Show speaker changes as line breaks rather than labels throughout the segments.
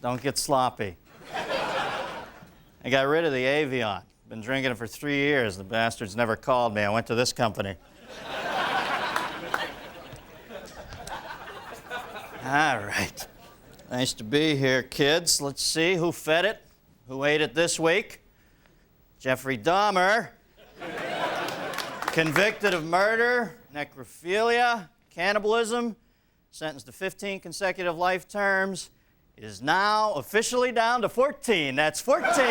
Don't get sloppy. I got rid of the Avion. Been drinking it for 3 years. The bastards never called me. I went to this company. All right. Nice to be here, kids. Let's see who fed it, who ate it this week. Jeffrey Dahmer, convicted of murder, necrophilia, cannibalism, sentenced to 15 consecutive life terms, is now officially down to 14. That's 14 for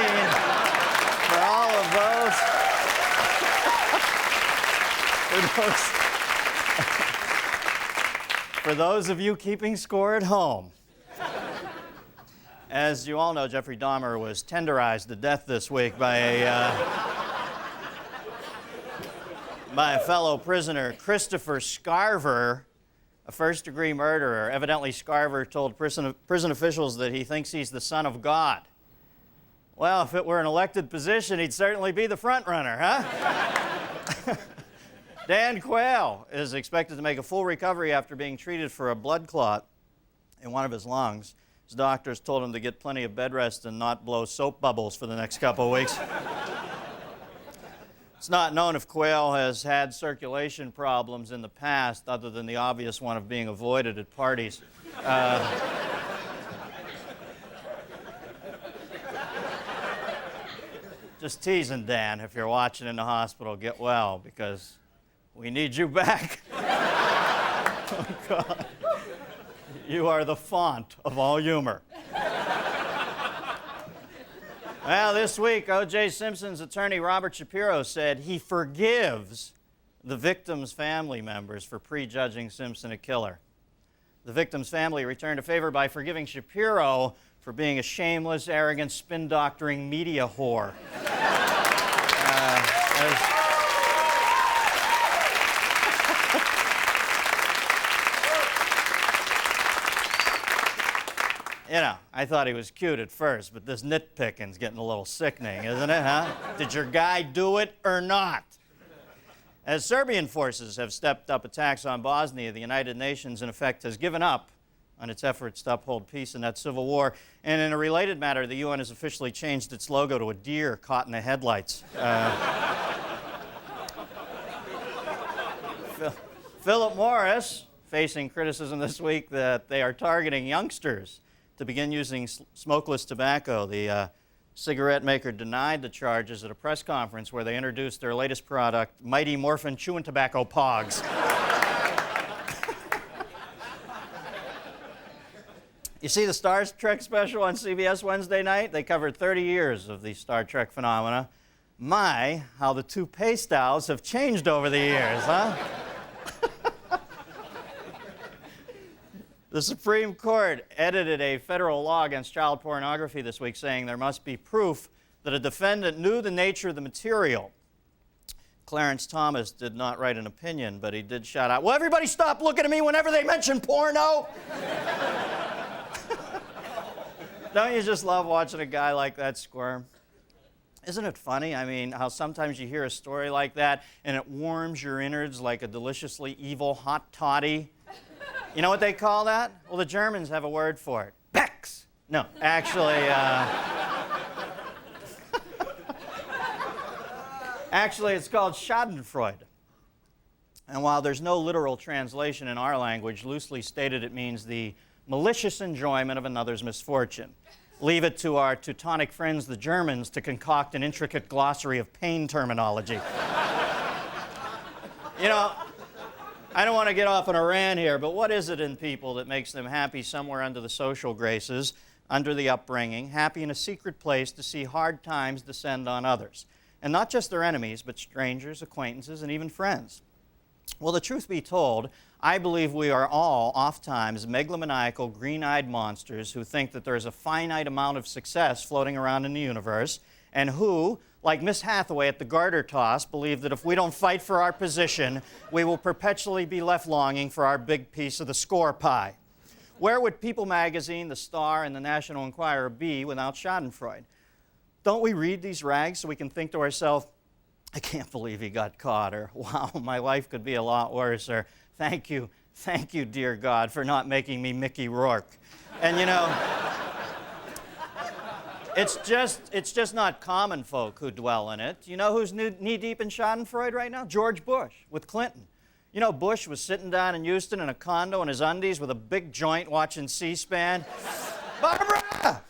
all of those. For those of you keeping score at home. As you all know, Jeffrey Dahmer was tenderized to death this week by a fellow prisoner, Christopher Scarver, a first-degree murderer. Evidently, Scarver told prison officials that he thinks he's the son of God. Well, if it were an elected position, he'd certainly be the front runner, huh? Dan Quayle is expected to make a full recovery after being treated for a blood clot in one of his lungs. His doctors told him to get plenty of bed rest and not blow soap bubbles for the next couple of weeks. It's not known if Quayle has had circulation problems in the past, other than the obvious one of being avoided at parties. Just teasing, Dan. If you're watching in the hospital, get well, because we need you back. Oh, God. You are the font of all humor. Well, this week, O.J. Simpson's attorney, Robert Shapiro, said he forgives the victim's family members for prejudging Simpson a killer. The victim's family returned a favor by forgiving Shapiro for being a shameless, arrogant, spin-doctoring media whore. You know, I thought he was cute at first, but this nitpicking's getting a little sickening, isn't it, huh? Did your guy do it or not? As Serbian forces have stepped up attacks on Bosnia, the United Nations, in effect, has given up on its efforts to uphold peace in that civil war. And in a related matter, the UN has officially changed its logo to a deer caught in the headlights. Philip Morris, facing criticism this week that they are targeting youngsters to begin using smokeless tobacco. The cigarette maker denied the charges at a press conference where they introduced their latest product, Mighty Morphin Chewing Tobacco Pogs. You see the Star Trek special on CBS Wednesday night? They covered 30 years of the Star Trek phenomena. My, how the toupee styles have changed over the years, huh? The Supreme Court edited a federal law against child pornography this week, saying there must be proof that a defendant knew the nature of the material. Clarence Thomas did not write an opinion, but he did shout out, "Will everybody stop looking at me whenever they mention porno?" Don't you just love watching a guy like that squirm? Isn't it funny? I mean, how sometimes you hear a story like that and it warms your innards like a deliciously evil hot toddy. You know what they call that? Well, the Germans have a word for it. Bex! No, actually, actually it's called Shadenfreude. And while there's no literal translation in our language, loosely stated it means the malicious enjoyment of another's misfortune. Leave it to our Teutonic friends, the Germans, to concoct an intricate glossary of pain terminology. You know, I don't want to get off on a rant here, but what is it in people that makes them happy somewhere under the social graces, under the upbringing, happy in a secret place to see hard times descend on others? And not just their enemies, but strangers, acquaintances, and even friends. Well, the truth be told, I believe we are all, oftentimes, megalomaniacal, green-eyed monsters who think that there is a finite amount of success floating around in the universe, and who, like Miss Hathaway at the garter toss, believe that if we don't fight for our position, we will perpetually be left longing for our big piece of the score pie. Where would People magazine, The Star, and the National Enquirer be without Shadenfreude? Don't we read these rags so we can think to ourselves, I can't believe he got caught, or wow, my life could be a lot worse, or thank you, dear God, for not making me Mickey Rourke. And you know, it's just not common folk who dwell in it. You know who's knee-deep in Shadenfreude right now? George Bush with Clinton. You know, Bush was sitting down in Houston in a condo in his undies with a big joint watching C-SPAN. Barbara!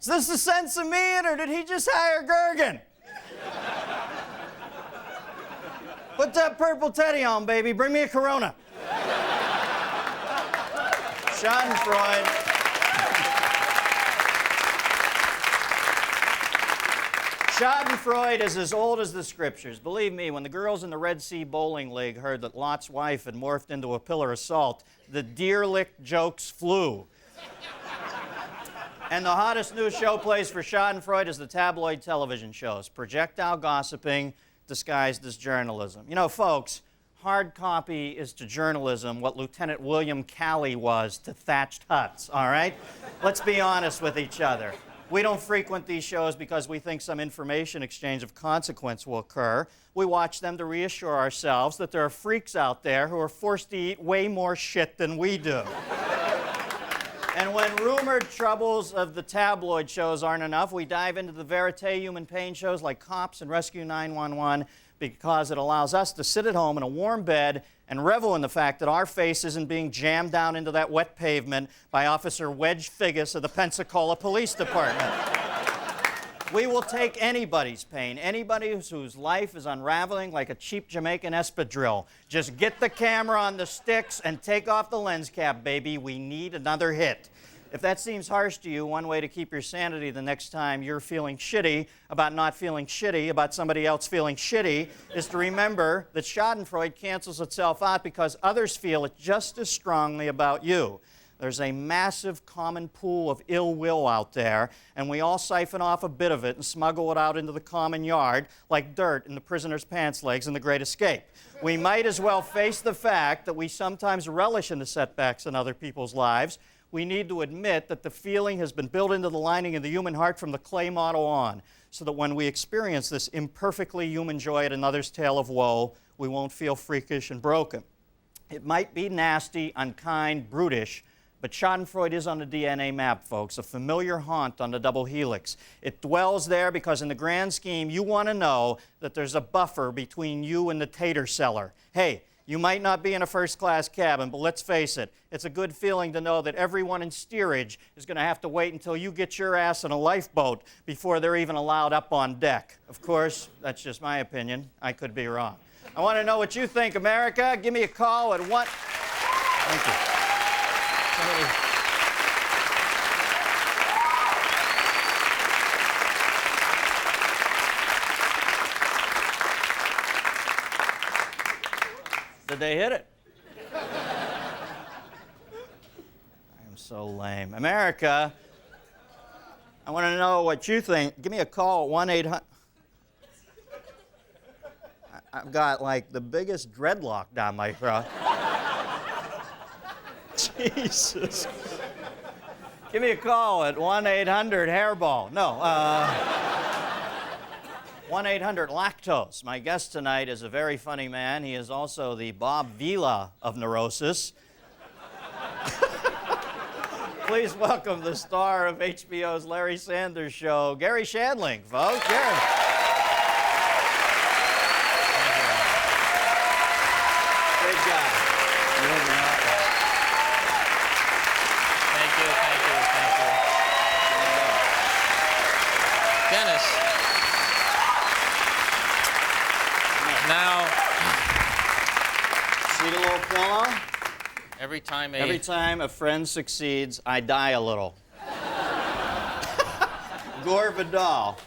Is this the sense of me, or did he just hire Gergen? Put that purple teddy on, baby. Bring me a Corona. Shadenfreude. Shadenfreude is as old as the scriptures. Believe me, when the girls in the Red Sea Bowling League heard that Lot's wife had morphed into a pillar of salt, the deer-licked jokes flew. And the hottest new show place for Shadenfreude is the tabloid television shows, projectile gossiping disguised as journalism. You know, folks, hard copy is to journalism what Lieutenant William Calley was to thatched huts, all right? Let's be honest with each other. We don't frequent these shows because we think some information exchange of consequence will occur. We watch them to reassure ourselves that there are freaks out there who are forced to eat way more shit than we do. And when rumored troubles of the tabloid shows aren't enough, we dive into the verite human pain shows like Cops and Rescue 911 because it allows us to sit at home in a warm bed and revel in the fact that our face isn't being jammed down into that wet pavement by Officer Wedge Figgis of the Pensacola Police Department. We will take anybody's pain, anybody whose life is unraveling like a cheap Jamaican espadrille. Just get the camera on the sticks and take off the lens cap, baby. We need another hit. If that seems harsh to you, one way to keep your sanity the next time you're feeling shitty about not feeling shitty about somebody else feeling shitty is to remember that Schadenfreude cancels itself out because others feel it just as strongly about you. There's a massive common pool of ill will out there, and we all siphon off a bit of it and smuggle it out into the common yard like dirt in the prisoner's pants legs in The Great Escape. We might as well face the fact that we sometimes relish in the setbacks in other people's lives. We need to admit that the feeling has been built into the lining of the human heart from the clay model on, so that when we experience this imperfectly human joy at another's tale of woe, we won't feel freakish and broken. It might be nasty, unkind, brutish, but Schadenfreude is on the DNA map, folks, a familiar haunt on the double helix. It dwells there because in the grand scheme, you want to know that there's a buffer between you and the tater seller. Hey, you might not be in a first-class cabin, but let's face it, it's a good feeling to know that everyone in steerage is going to have to wait until you get your ass in a lifeboat before they're even allowed up on deck. Of course, that's just my opinion. I could be wrong. I want to know what you think, America. Give me a call at 1... Thank you. Did they hit it? I am so lame. America, I want to know what you think. Give me a call at 1-800. I've got like the biggest dreadlock down my throat. Jesus. Give me a call at 1-800-hairball. No, 1-800-lactose. My guest tonight is a very funny man. He is also the Bob Vila of neurosis. Please welcome the star of HBO's Larry Sanders Show, Garry Shandling, folks. Garry. Great guy. Thank you.
Dennis. Now,
See the little pillow?
every time
Every time a friend succeeds, I die a little. Gore Vidal.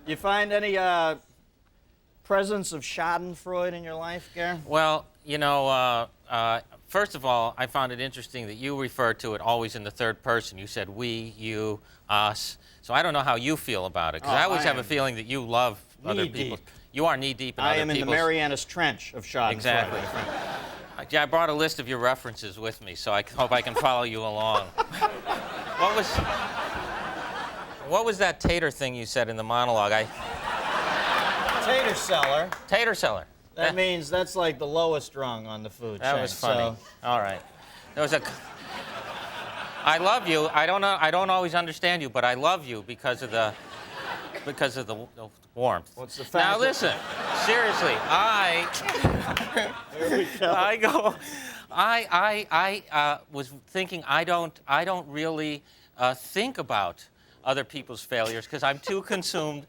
You find any presence of Shadenfreude in your life, Garry?
Well, you know, first of all, I found it interesting that you refer to it always in the third person. You said we, you, us. So I don't know how you feel about it, because I always have a feeling that you love other people. You are knee-deep in other people's.
I am in the Marianas Trench of Shadenfreude.
Exactly. Yeah, I brought a list of your references with me, so I hope I can follow you along. What was that tater thing you said in the monologue?
Tater cellar.
Tater cellar.
That means that's like the lowest rung on the food chain.
That was funny.
So.
All right. There was a. I love you. I don't know. I don't always understand you, but I love you because of the warmth.
What's the fact?
Now listen. Seriously,
Here we go.
I was thinking I don't really think about other people's failures because I'm too consumed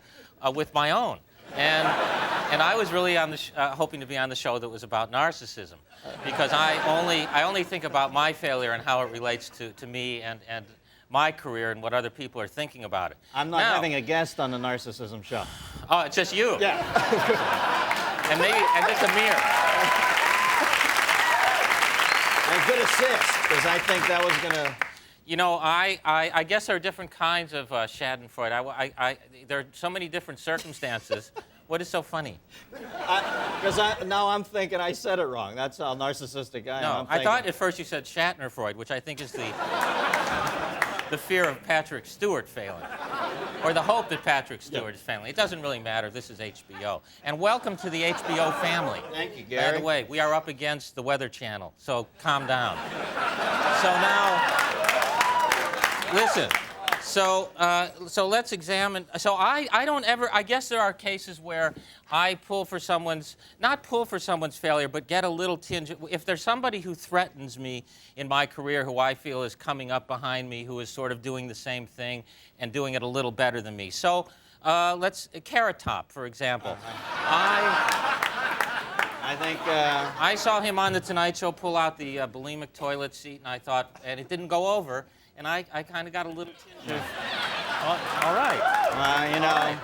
with my own. And I was really on the hoping to be on the show that was about narcissism, because I only think about my failure and how it relates to me and my career and what other people are thinking about it.
I'm not having a guest on the narcissism show.
Oh, it's just you.
Yeah.
And just Amir.
And good assist, because I think that was going to.
You know, I guess there are different kinds of Schadenfreude. There are so many different circumstances. What is so funny?
Because now I'm thinking I said it wrong. That's how narcissistic I am.
No, I thought at first you said Shatnerfreud, which I think is the fear of Patrick Stewart failing, or the hope that Patrick Stewart is failing. It doesn't really matter. This is HBO. And welcome to the HBO family.
Thank you, Garry.
By the way, we are up against the Weather Channel, so calm down. So now. Listen, so let's examine. So I don't ever. I guess there are cases where I not pull for someone's failure, but get a little tinge. If there's somebody who threatens me in my career, who I feel is coming up behind me, who is sort of doing the same thing and doing it a little better than me. So Carrot Top, for example.
I think.
I saw him on the Tonight Show pull out the bulimic toilet seat, and I thought, and it didn't go over. And I kind of got a little tinge of, all right.
You know,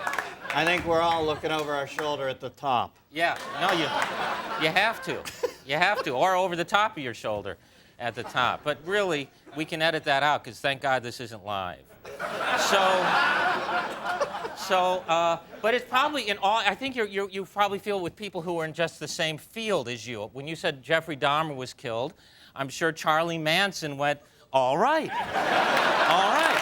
I think we're all looking over our shoulder at the top.
Yeah, no, you have to. You have to, or over the top of your shoulder at the top. But really, we can edit that out, because thank God this isn't live. But it's probably in all, I think you probably feel with people who are in just the same field as you. When you said Jeffrey Dahmer was killed, I'm sure Charlie Manson went, all right. All right.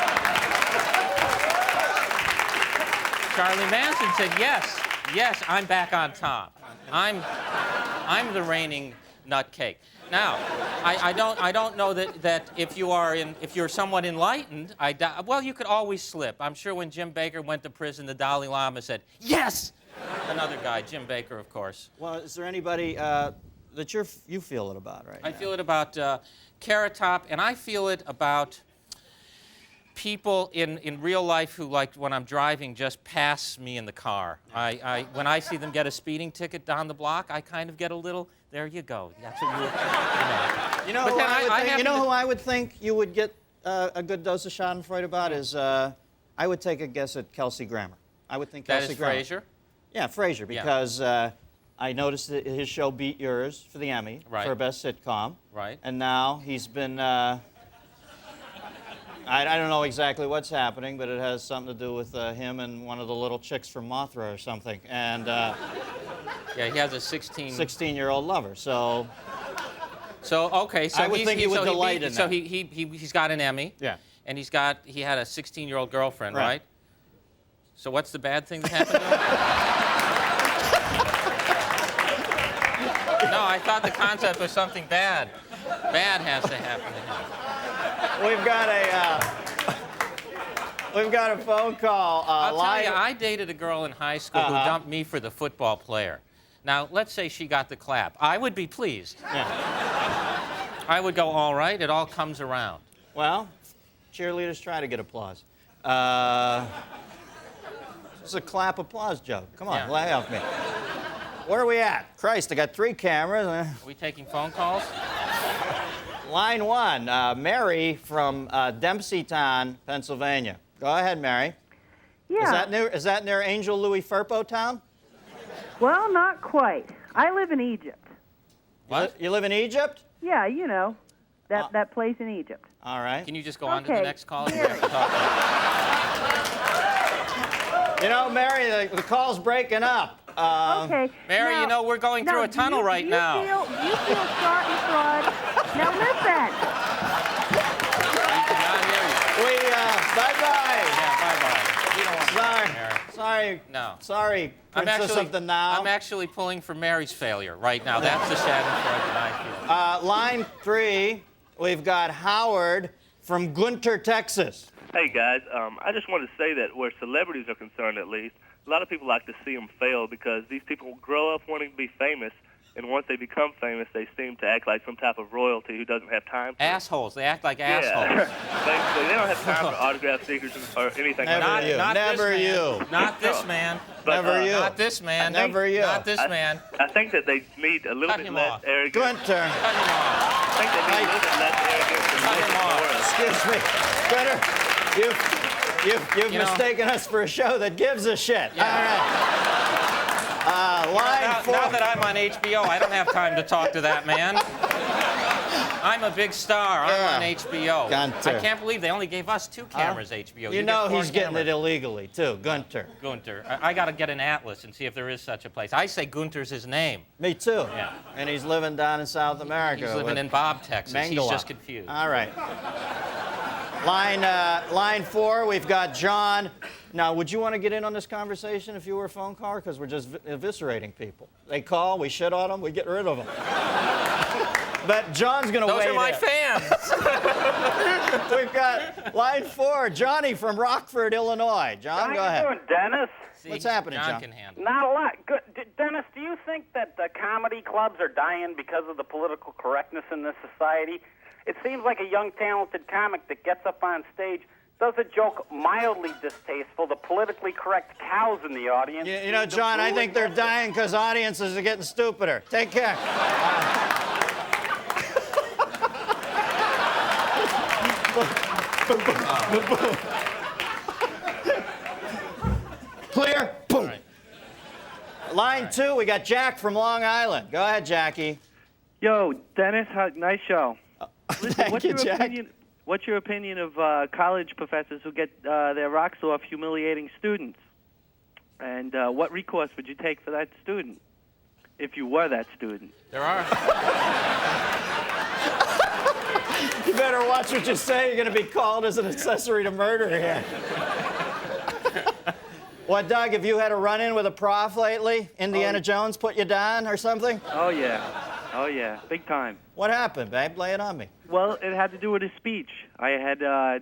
Charlie Manson said, yes, I'm back on top. I'm the reigning nutcake. Now, I don't know that if you're somewhat enlightened, well, you could always slip. I'm sure when Jim Baker went to prison, the Dalai Lama said, yes! Another guy, Jim Baker, of course.
Well, is there anybody that you feel it about right now?
I feel it about Carrot Top, and I feel it about people in real life who, like, when I'm driving, just pass me in the car. When I see them get a speeding ticket down the block, I kind of get a little, there you go. That's what you know.
You know who I would think you would get a good dose of Schadenfreude about is, I would take a guess at Kelsey Grammer. I would think Kelsey Grammer.
That is Frasier?
Yeah, Frasier, because I noticed that his show beat yours for the Emmy for Best Sitcom.
Right.
And now he's been, I don't know exactly what's happening, but it has something to do with him and one of the little chicks from Mothra or something. And
yeah, he has a
16-year-old lover. So
okay, so
I would think he would delight in that.
So he's got an Emmy. Yeah. And he had a 16-year-old girlfriend, right? So what's the bad thing that happened to him? No, I thought the concept was something bad. Bad has to happen to him.
We've got a phone call.
I'll tell you, I dated a girl in high school who dumped me for the football player. Now, let's say she got the clap. I would be pleased. Yeah. I would go, all right, it all comes around.
Well, cheerleaders try to get applause. This is a clap applause joke. Come on,
Yeah.
lay off me. Where are we at? Christ, I got 3 cameras.
Are we taking phone calls?
Line 1, Mary from Dempseytown, Pennsylvania. Go ahead, Mary.
Yeah.
Is that near Angel Louis Firpo Town?
Well, not quite. I live in Egypt.
What?
You live in Egypt?
Yeah, you know, that place in Egypt.
All right.
Can you just go on to the
Okay.
next call? You have to talk about
You know, Mary, the call's breaking up.
Okay.
Mary,
now,
you know, we're going through a tunnel right now.
You feel Schadenfreude. Now listen.
We cannot hear you.
Bye-bye.
Yeah, bye-bye. We don't want to
Sorry.
hear Mary.
Sorry.
No.
Sorry, Princess of the Nile.
I'm actually pulling for Mary's failure right now. That's the Shadenfreude that I feel.
Line 3, we've got Howard from Gunter, Texas.
Hey guys, I just wanted to say that where celebrities are concerned, at least, a lot of people like to see them fail because these people grow up wanting to be famous, and once they become famous, they seem to act like some type of royalty who doesn't have time for it.
Assholes. They act like assholes.
Yeah. Basically, they don't have time for autograph stickers or anything
Never
like that.
you. Never
this
you.
man. Not this man.
But,
Never you.
Not this man.
Never you.
Not this man.
I think that they need a little
Cut
bit
him
less
off.
arrogance.
Gunter.
Cut him off.
I think they need a little bit less arrogance and
Cut
look
him
at the
off.
world.
Excuse me. Gunter, you've
You know-
mistaken us for a show that gives a shit.
Yeah.
All right. Line 4.
Now that I'm on HBO, I don't have time to talk to that man. I'm a big star. I'm
Yeah.
on HBO.
Gunter.
I can't believe they only gave us 2 cameras, HBO.
You know
get 4
he's getting
cameras.
it illegally, too. Gunter.
Gunter. I got to get an atlas and see if there is such a place. I say Gunter's his name.
Me, too.
Yeah.
And he's living down in South America.
He's living
with
in Bob, Texas. He's
Mangala.
just confused.
All right. Line 4, we've got John. Now, would you want to get in on this conversation if you were a phone caller? Because we're just eviscerating people. They call, we shit on them, we get rid of them. But John's going to
Those
wait
are my
in.
fans.
We've got line 4, Johnny from Rockford, Illinois. John, go
How
ahead.
you doing, Dennis?
See,
What's happening, John?
can handle it.
Not a lot. Good. Dennis, do you think that the comedy clubs are dying because of the political correctness in this society? It seems like a young, talented comic that gets up on stage, does a joke mildly distasteful, the politically correct cows in the audience.
You know, John, I think they're dying because audiences are getting stupider. Take care. Clear. Boom.
right.
Line 2, we got Jack from Long Island. Go ahead, Jackie.
Yo, Dennis, nice show. Listen,
Thank you, Jack.
What's your opinion of college professors who get their rocks off humiliating students? And what recourse would you take for that student if you were that student?
There are.
You better watch what you say. You're going to be called as an accessory to murder here. What, Doug, have you had a run-in with a prof lately? Indiana Jones put you down or something?
Oh, yeah. Oh, yeah. Big time.
What happened, babe? Lay it on me.
Well, it had to do with his speech. I had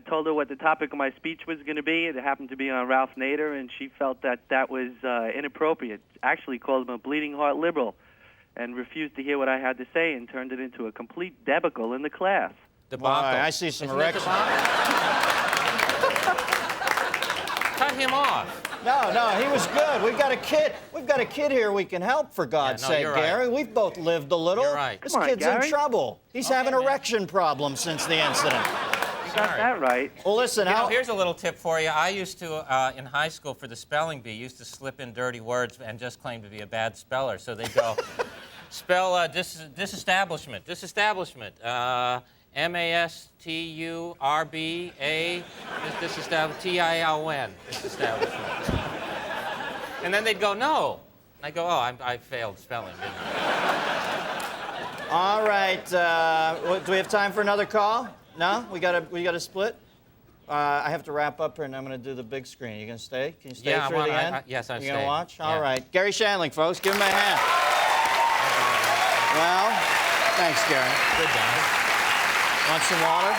told her what the topic of my speech was going to be. It happened to be on Ralph Nader, and she felt that that was inappropriate. Actually called him a bleeding heart liberal and refused to hear what I had to say and turned it into a complete debacle in the class.
Debacle.
Boy, I see some
Isn't it
erections.
debacle? Cut him off.
No, he was good. We've got a kid. We've got a kid here we can help, for God's
no,
sake,
you're right.
Gary. We've both lived a little.
You're right.
This
Come on,
kid's in
Gary.
trouble. He's having
man.
erection problems since the incident.
You got that right.
Well, listen,
You know,
how...
here's a little tip for you. I used to, in high school, for the spelling bee, used to slip in dirty words and just claim to be a bad speller. So they'd go, spell disestablishment. Disestablishment. M-A-S-T-U-R-B-A. Disestablishment. T-I-L-N. Disestablishment. And then they'd go, no. And I go, oh, I failed spelling, didn't I?
All right. Do we have time for another call? No? We got a split? I have to wrap up here, and I'm going to do the big screen. You going to stay? Can you stay
Yeah,
through the end?
yes, I'm
You going to
staying.
watch?
Yeah.
All right. Garry Shandling, folks. Give him a hand. Well, thanks, Gary.
Good, Dennis.
Want some water?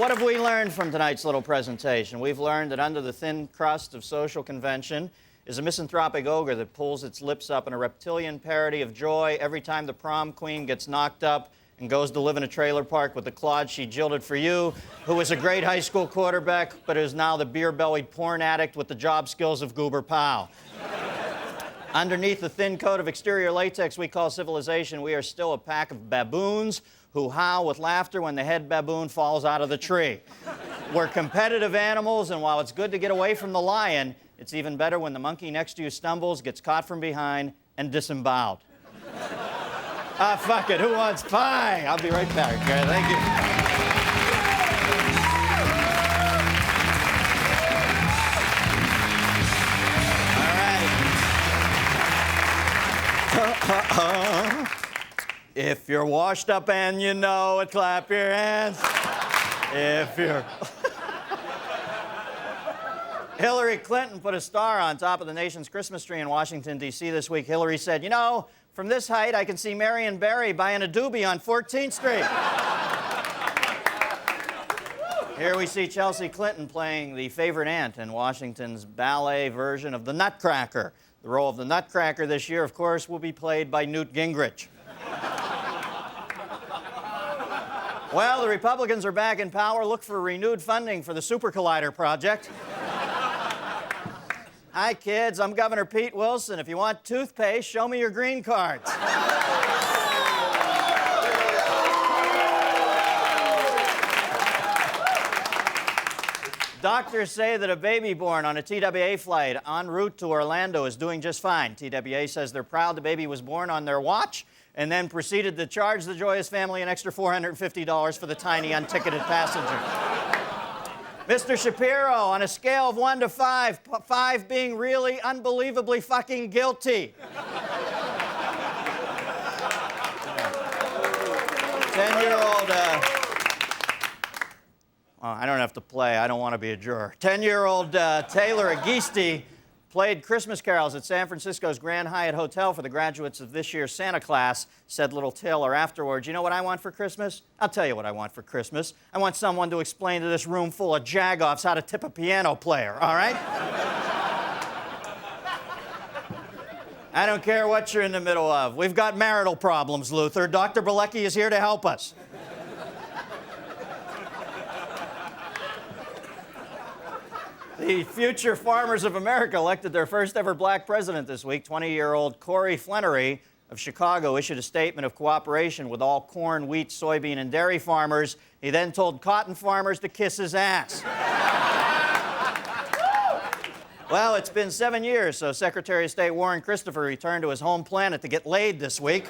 What have we learned from tonight's little presentation? We've learned that under the thin crust of social convention is a misanthropic ogre that pulls its lips up in a reptilian parody of joy every time the prom queen gets knocked up and goes to live in a trailer park with the clod she jilted for you, who was a great high school quarterback, but is now the beer-bellied porn addict with the job skills of Goober Powell. Underneath the thin coat of exterior latex we call civilization, we are still a pack of baboons who howl with laughter when the head baboon falls out of the tree. We're competitive animals, and while it's good to get away from the lion, it's even better when the monkey next to you stumbles, gets caught from behind, and disemboweled. Fuck it, who wants pie? I'll be right back. Okay, thank you. If you're washed up and you know it, clap your hands. If you're... Hillary Clinton put a star on top of the nation's Christmas tree in Washington, D.C. this week. Hillary said, "You know, from this height, I can see Marion Barry buying a doobie on 14th Street." Here we see Chelsea Clinton playing the favorite aunt in Washington's ballet version of the Nutcracker. The role of the Nutcracker this year, of course, will be played by Newt Gingrich. Well, the Republicans are back in power. Look for renewed funding for the Super Collider project. Hi, kids. I'm Governor Pete Wilson. If you want toothpaste, show me your green cards. Doctors say that a baby born on a TWA flight en route to Orlando is doing just fine. TWA says they're proud the baby was born on their watch and then proceeded to charge the joyous family an extra $450 for the tiny unticketed passenger. Mr. Shapiro, on a scale of 1 to 5, 5 being really unbelievably fucking guilty. 10-year-old, I don't have to play. I don't want to be a juror. 10-year-old Taylor Agisti played Christmas carols at San Francisco's Grand Hyatt Hotel for the graduates of this year's Santa class, said little Taylor afterwards. "You know what I want for Christmas? I'll tell you what I want for Christmas. I want someone to explain to this room full of jagoffs how to tip a piano player, all right?" I don't care what you're in the middle of. We've got marital problems, Luther. Dr. Bilecki is here to help us. The future farmers of America elected their first ever black president this week. 20-year-old Corey Flannery of Chicago issued a statement of cooperation with all corn, wheat, soybean, and dairy farmers. He then told cotton farmers to kiss his ass. Well, it's been 7 years, so Secretary of State Warren Christopher returned to his home planet to get laid this week.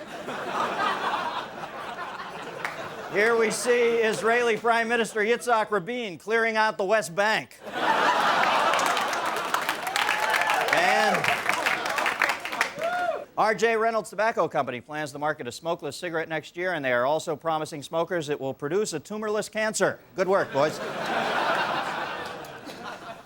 Here we see Israeli Prime Minister Yitzhak Rabin clearing out the West Bank. And R.J. Reynolds Tobacco Company plans to market a smokeless cigarette next year, and they are also promising smokers it will produce a tumorless cancer. Good work, boys.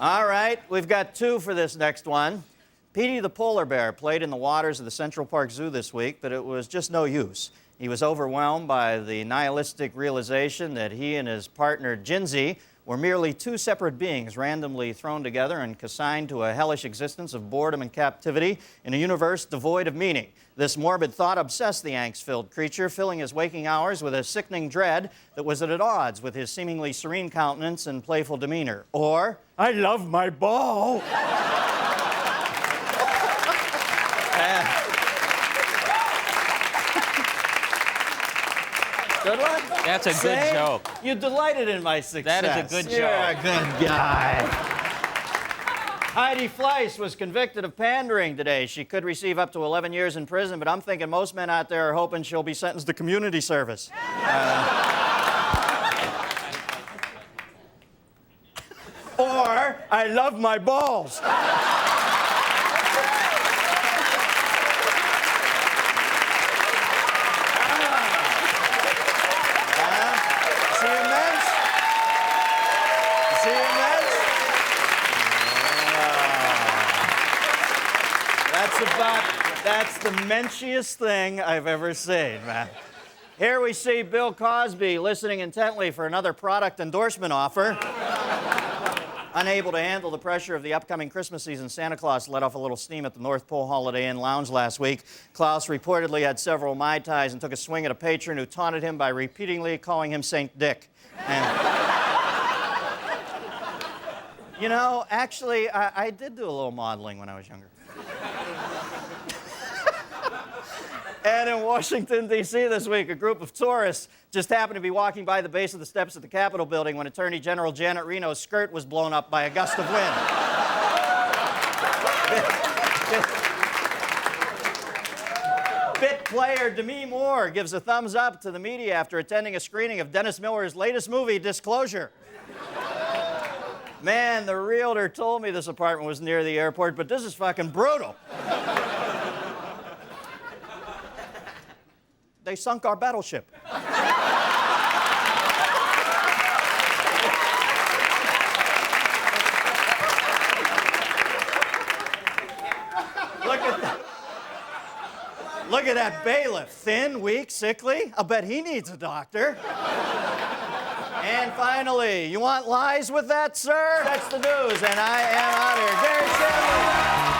All right, we've got 2 for this next one. Petey the polar bear played in the waters of the Central Park Zoo this week, but it was just no use. He was overwhelmed by the nihilistic realization that he and his partner, Ginzy, were merely 2 separate beings randomly thrown together and consigned to a hellish existence of boredom and captivity in a universe devoid of meaning. This morbid thought obsessed the angst-filled creature, filling his waking hours with a sickening dread that was at odds with his seemingly serene countenance and playful demeanor. Or, "I love my ball." Good one?
That's a good joke.
You delighted in my success.
That is a good joke.
You're a good guy. Heidi Fleiss was convicted of pandering today. She could receive up to 11 years in prison, but I'm thinking most men out there are hoping she'll be sentenced to community service. Or, "I love my balls." That's the menschiest thing I've ever seen, man. Here we see Bill Cosby listening intently for another product endorsement offer. Unable to handle the pressure of the upcoming Christmas season, Santa Claus let off a little steam at the North Pole Holiday Inn Lounge last week. Klaus reportedly had several Mai Tais and took a swing at a patron who taunted him by repeatedly calling him Saint Dick. You know, actually, I did do a little modeling when I was younger. And in Washington, D.C. this week, a group of tourists just happened to be walking by the base of the steps of the Capitol building when Attorney General Janet Reno's skirt was blown up by a gust of wind. Bit player Demi Moore gives a thumbs up to the media after attending a screening of Dennis Miller's latest movie, Disclosure. Man, the realtor told me this apartment was near the airport, but this is fucking brutal. They sunk our battleship. Look at that bailiff. Thin, weak, sickly. I'll bet he needs a doctor. And finally, you want lies with that, sir? That's the news, and I am out of here. Garry Shandling.